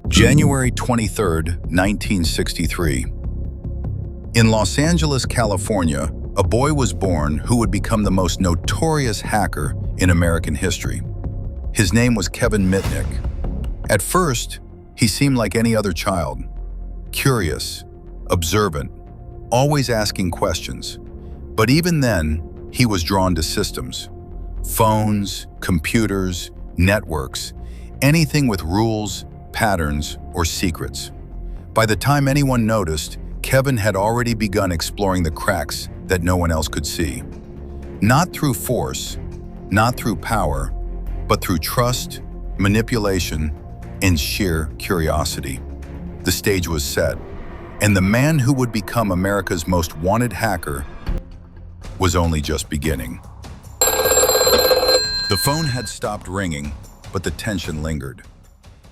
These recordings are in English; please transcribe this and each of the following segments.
January 23, 1963. In Los Angeles, California, a boy was born who would become the most notorious hacker in American history. His name was Kevin Mitnick. At first, he seemed like any other child, curious, observant, always asking questions. But even then, he was drawn to systems. Phones, computers, networks, anything with rules, patterns, or secrets. By the time anyone noticed, Kevin had already begun exploring the cracks that no one else could see. Not through force, not through power, but through trust, manipulation, and sheer curiosity. The stage was set, and the man who would become America's most wanted hacker was only just beginning. The phone had stopped ringing, but the tension lingered.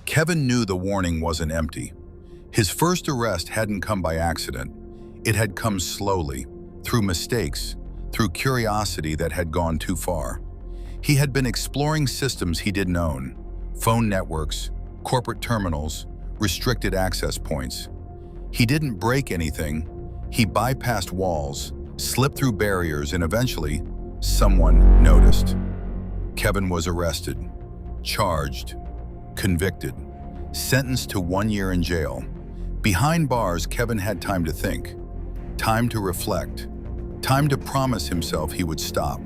Kevin knew the warning wasn't empty. His first arrest hadn't come by accident. It had come slowly, through mistakes, through curiosity that had gone too far. He had been exploring systems he didn't own: phone networks, corporate terminals, restricted access points. He didn't break anything. He bypassed walls, slipped through barriers, and eventually, someone noticed. Kevin was arrested, charged, convicted, sentenced to 1 year in jail. Behind bars, Kevin had time to think, time to reflect, time to promise himself he would stop.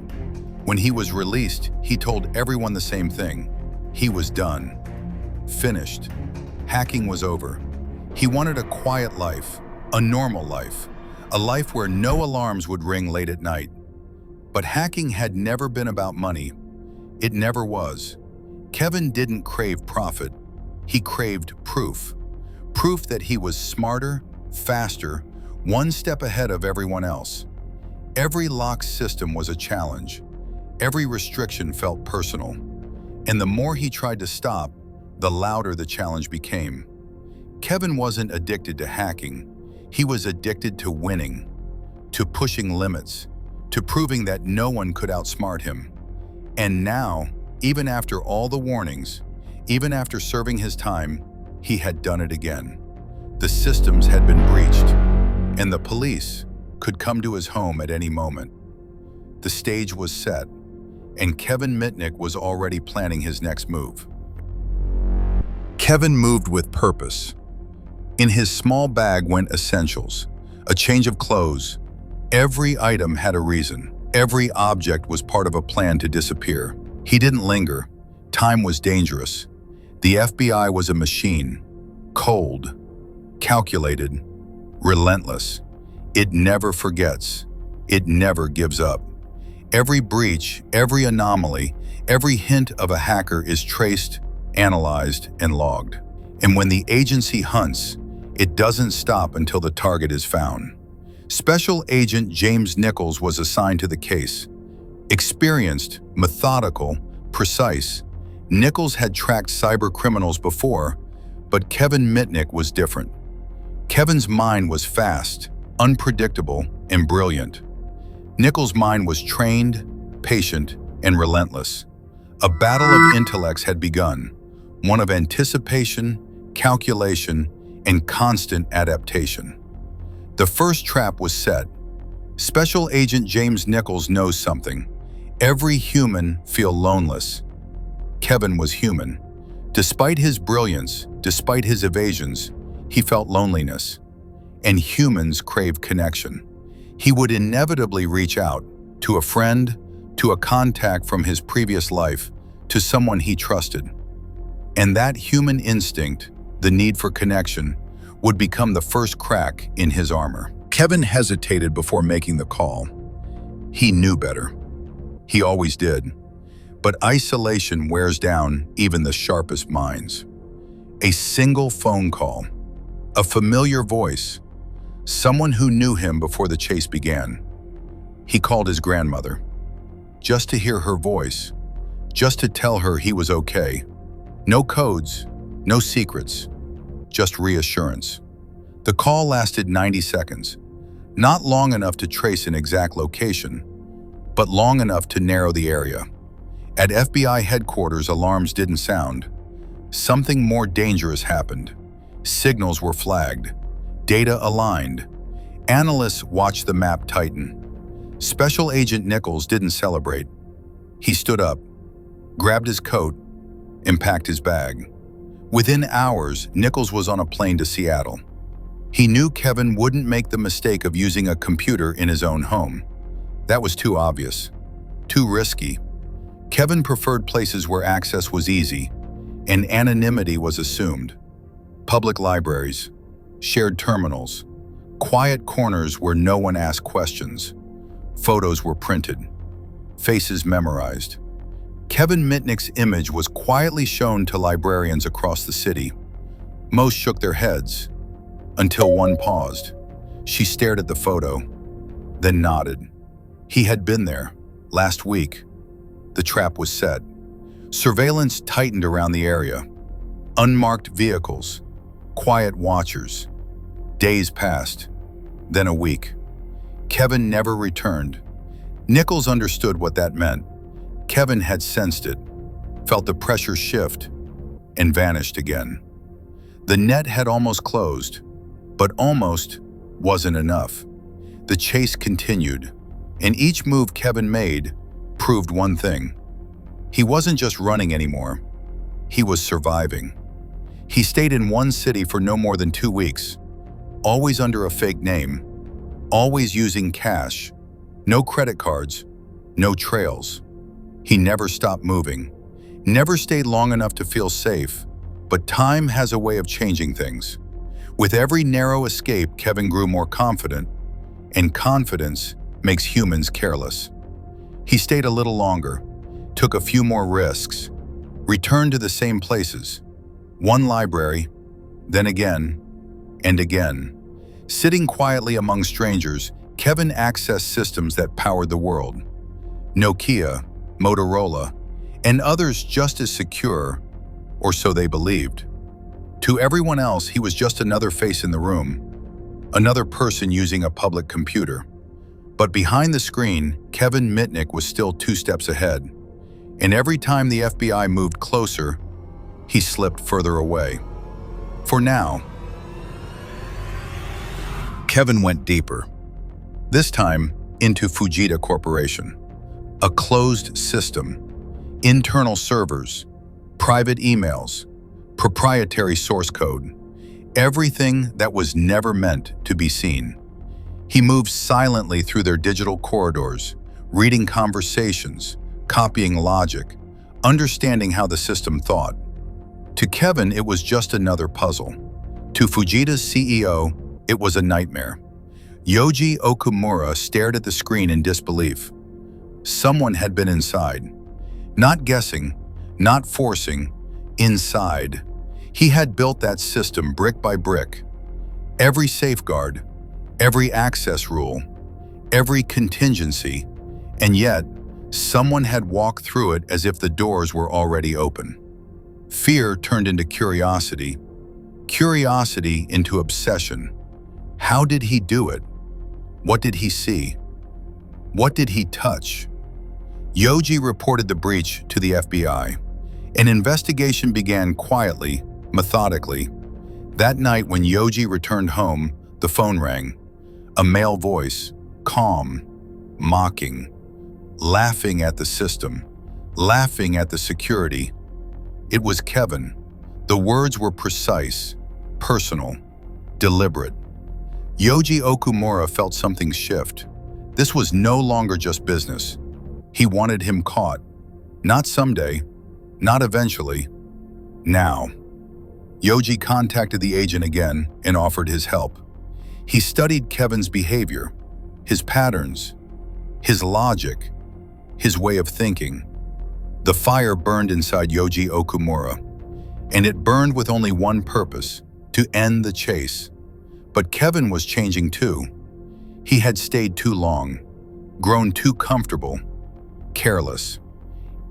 When he was released, he told everyone the same thing. He was done, finished. Hacking was over. He wanted a quiet life, a normal life, a life where no alarms would ring late at night. But hacking had never been about money. It never was. Kevin didn't crave profit. He craved proof. Proof that he was smarter, faster, one step ahead of everyone else. Every locked system was a challenge. Every restriction felt personal. And the more he tried to stop, the louder the challenge became. Kevin wasn't addicted to hacking. He was addicted to winning, to pushing limits, to proving that no one could outsmart him. And now, even after all the warnings, even after serving his time, he had done it again. The systems had been breached, and the police could come to his home at any moment. The stage was set, and Kevin Mitnick was already planning his next move. Kevin moved with purpose. In his small bag went essentials, a change of clothes. Every item had a reason. Every object was part of a plan to disappear. He didn't linger. Time was dangerous. The FBI was a machine, cold, calculated, relentless. It never forgets. It never gives up. Every breach, every anomaly, every hint of a hacker is traced, analyzed, and logged. And when the agency hunts, it doesn't stop until the target is found. Special Agent James Nichols was assigned to the case. Experienced, methodical, precise, Nichols had tracked cybercriminals before, but Kevin Mitnick was different. Kevin's mind was fast, unpredictable, and brilliant. Nichols' mind was trained, patient, and relentless. A battle of intellects had begun, one of anticipation, calculation, and constant adaptation. The first trap was set. Special Agent James Nichols knows something. Every human feels loneless. Kevin was human. Despite his brilliance, despite his evasions, he felt loneliness. And humans crave connection. He would inevitably reach out to a friend, to a contact from his previous life, to someone he trusted. And that human instinct, the need for connection, would become the first crack in his armor. Kevin hesitated before making the call. He knew better. He always did. But isolation wears down even the sharpest minds. A single phone call, a familiar voice, someone who knew him before the chase began. He called his grandmother, just to hear her voice, just to tell her he was okay. No codes, no secrets, just reassurance. The call lasted 90 seconds, not long enough to trace an exact location, but long enough to narrow the area. At FBI headquarters, alarms didn't sound. Something more dangerous happened. Signals were flagged. Data aligned. Analysts watched the map tighten. Special Agent Nichols didn't celebrate. He stood up, grabbed his coat, and packed his bag. Within hours, Nichols was on a plane to Seattle. He knew Kevin wouldn't make the mistake of using a computer in his own home. That was too obvious, too risky. Kevin preferred places where access was easy and anonymity was assumed. Public libraries, shared terminals, quiet corners where no one asked questions. Photos were printed, faces memorized. Kevin Mitnick's image was quietly shown to librarians across the city. Most shook their heads, until one paused. She stared at the photo, then nodded. He had been there, last week. The trap was set. Surveillance tightened around the area. Unmarked vehicles, quiet watchers. Days passed, then a week. Kevin never returned. Nichols understood what that meant. Kevin had sensed it, felt the pressure shift, and vanished again. The net had almost closed, but almost wasn't enough. The chase continued, and each move Kevin made proved one thing. He wasn't just running anymore. He was surviving. He stayed in one city for no more than 2 weeks, always under a fake name, always using cash, no credit cards, no trails. He never stopped moving, never stayed long enough to feel safe, but time has a way of changing things. With every narrow escape, Kevin grew more confident, and confidence makes humans careless. He stayed a little longer, took a few more risks, returned to the same places, one library, then again, and again. Sitting quietly among strangers, Kevin accessed systems that powered the world. Nokia, Motorola, and others just as secure, or so they believed. To everyone else, he was just another face in the room, another person using a public computer. But behind the screen, Kevin Mitnick was still 2 steps ahead. And every time the FBI moved closer, he slipped further away. For now, Kevin went deeper. This time, into Fujita Corporation. A closed system, internal servers, private emails, proprietary source code, everything that was never meant to be seen. He moved silently through their digital corridors, reading conversations, copying logic, understanding how the system thought. To Kevin, it was just another puzzle. To Fujita's CEO, it was a nightmare. Yoji Okumura stared at the screen in disbelief. Someone had been inside. Not guessing, not forcing, inside. He had built that system brick by brick. Every safeguard, every access rule, every contingency, and yet, someone had walked through it as if the doors were already open. Fear turned into curiosity, curiosity into obsession. How did he do it? What did he see? What did he touch? Yoji reported the breach to the FBI. An investigation began quietly, methodically. That night when Yoji returned home, the phone rang. A male voice, calm, mocking, laughing at the system, laughing at the security. It was Kevin. The words were precise, personal, deliberate. Yoji Okumura felt something shift. This was no longer just business. He wanted him caught. Not someday, not eventually, now. Yoji contacted the agent again and offered his help. He studied Kevin's behavior, his patterns, his logic, his way of thinking. The fire burned inside Yoji Okumura, and it burned with only one purpose, to end the chase. But Kevin was changing too. He had stayed too long, grown too comfortable, careless.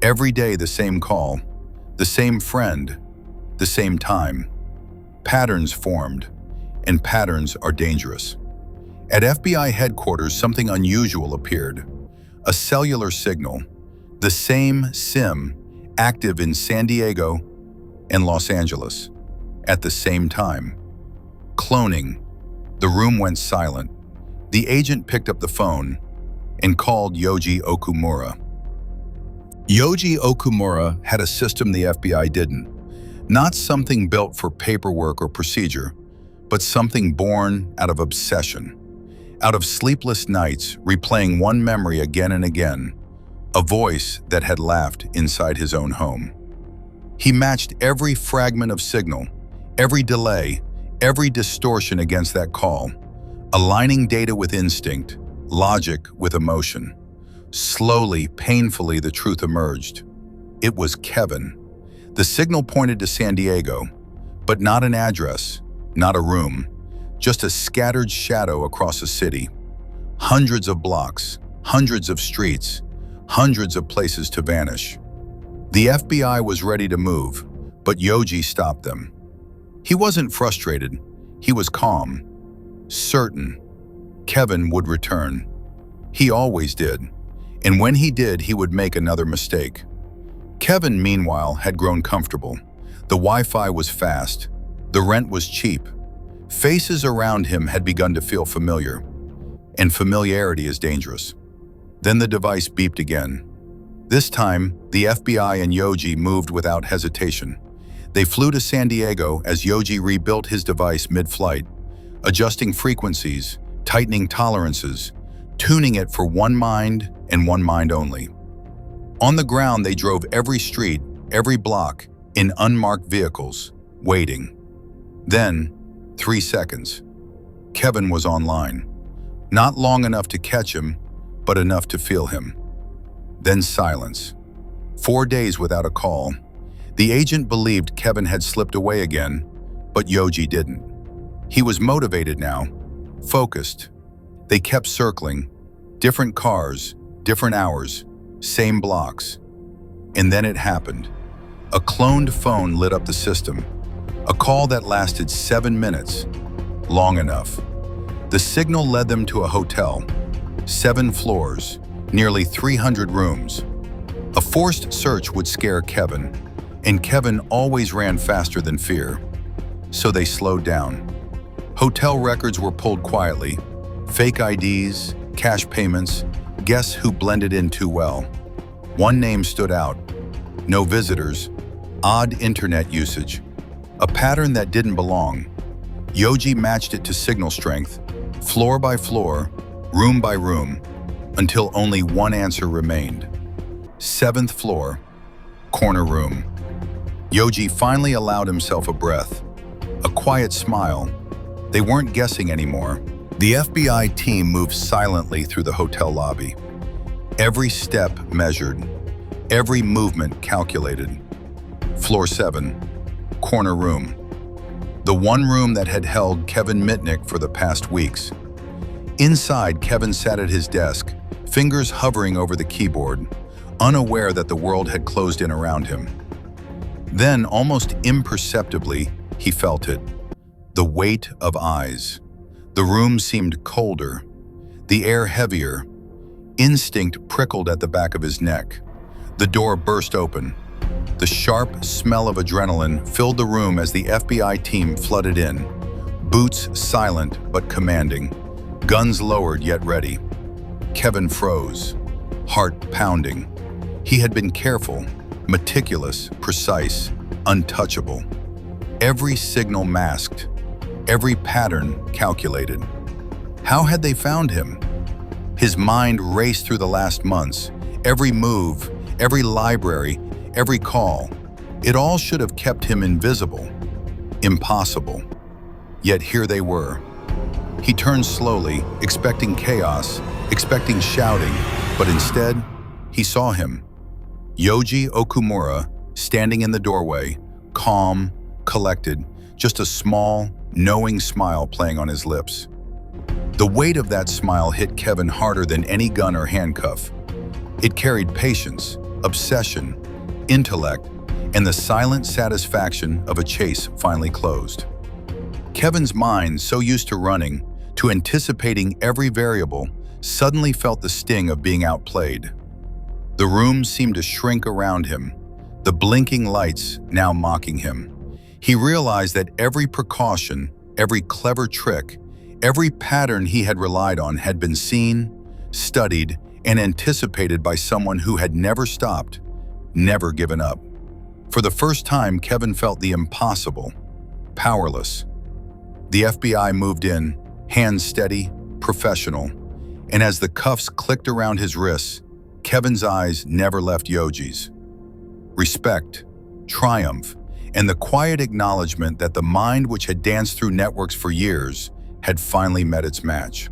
Every day the same call, the same friend, the same time. Patterns formed, and patterns are dangerous. At FBI headquarters, something unusual appeared. A cellular signal, the same SIM, active in San Diego and Los Angeles at the same time. Cloning. The room went silent. The agent picked up the phone and called Yoji Okumura. Yoji Okumura had a system the FBI didn't. Not something built for paperwork or procedure, but something born out of obsession. Out of sleepless nights, replaying one memory again and again, a voice that had laughed inside his own home. He matched every fragment of signal, every delay, every distortion against that call, aligning data with instinct, logic with emotion. Slowly, painfully, the truth emerged. It was Kevin. The signal pointed to San Diego, but not an address, not a room, just a scattered shadow across a city. Hundreds of blocks, hundreds of streets, hundreds of places to vanish. The FBI was ready to move, but Yoji stopped them. He wasn't frustrated, he was calm, certain Kevin would return. He always did, and when he did, he would make another mistake. Kevin, meanwhile, had grown comfortable. The Wi-Fi was fast, the rent was cheap. Faces around him had begun to feel familiar, and familiarity is dangerous. Then the device beeped again. This time, the FBI and Yoji moved without hesitation. They flew to San Diego as Yoji rebuilt his device mid-flight, adjusting frequencies, tightening tolerances, tuning it for one mind and one mind only. On the ground, they drove every street, every block, in unmarked vehicles, waiting. Then, 3 seconds. Kevin was online. Not long enough to catch him, but enough to feel him. Then silence. 4 days without a call. The agent believed Kevin had slipped away again, but Yoji didn't. He was motivated now, focused. They kept circling, different cars, different hours, same blocks. And then it happened. A cloned phone lit up the system. A call that lasted 7 minutes, long enough. The signal led them to a hotel, 7 floors, nearly 300 rooms. A forced search would scare Kevin, and Kevin always ran faster than fear. So they slowed down. Hotel records were pulled quietly, fake IDs, cash payments, guess who blended in too well. One name stood out. No visitors, odd internet usage. A pattern that didn't belong. Yoji matched it to signal strength, floor by floor, room by room, until only one answer remained. 7th floor, corner room. Yoji finally allowed himself a breath, a quiet smile. They weren't guessing anymore. The FBI team moved silently through the hotel lobby. Every step measured, every movement calculated. Floor 7, corner room. The one room that had held Kevin Mitnick for the past weeks. Inside, Kevin sat at his desk, fingers hovering over the keyboard, unaware that the world had closed in around him. Then, almost imperceptibly, he felt it. The weight of eyes. The room seemed colder, the air heavier. Instinct prickled at the back of his neck. The door burst open. The sharp smell of adrenaline filled the room as the FBI team flooded in. Boots silent but commanding. Guns lowered yet ready. Kevin froze, heart pounding. He had been careful, meticulous, precise, untouchable. Every signal masked, every pattern calculated. How had they found him? His mind raced through the last months. Every move, every library, every call. It all should have kept him invisible. Impossible. Yet here they were. He turned slowly, expecting chaos, expecting shouting, but instead, he saw him. Yoji Okumura, standing in the doorway, calm, collected, just a small, knowing smile playing on his lips. The weight of that smile hit Kevin harder than any gun or handcuff. It carried patience, obsession, intellect, and the silent satisfaction of a chase finally closed. Kevin's mind, so used to running, to anticipating every variable, suddenly felt the sting of being outplayed. The room seemed to shrink around him, the blinking lights now mocking him. He realized that every precaution, every clever trick, every pattern he had relied on had been seen, studied, and anticipated by someone who had never stopped, never given up. For the first time, Kevin felt the impossible, powerless. The FBI moved in, hands steady, professional, and as the cuffs clicked around his wrists, Kevin's eyes never left Yoji's. Respect, triumph, and the quiet acknowledgement that the mind which had danced through networks for years had finally met its match.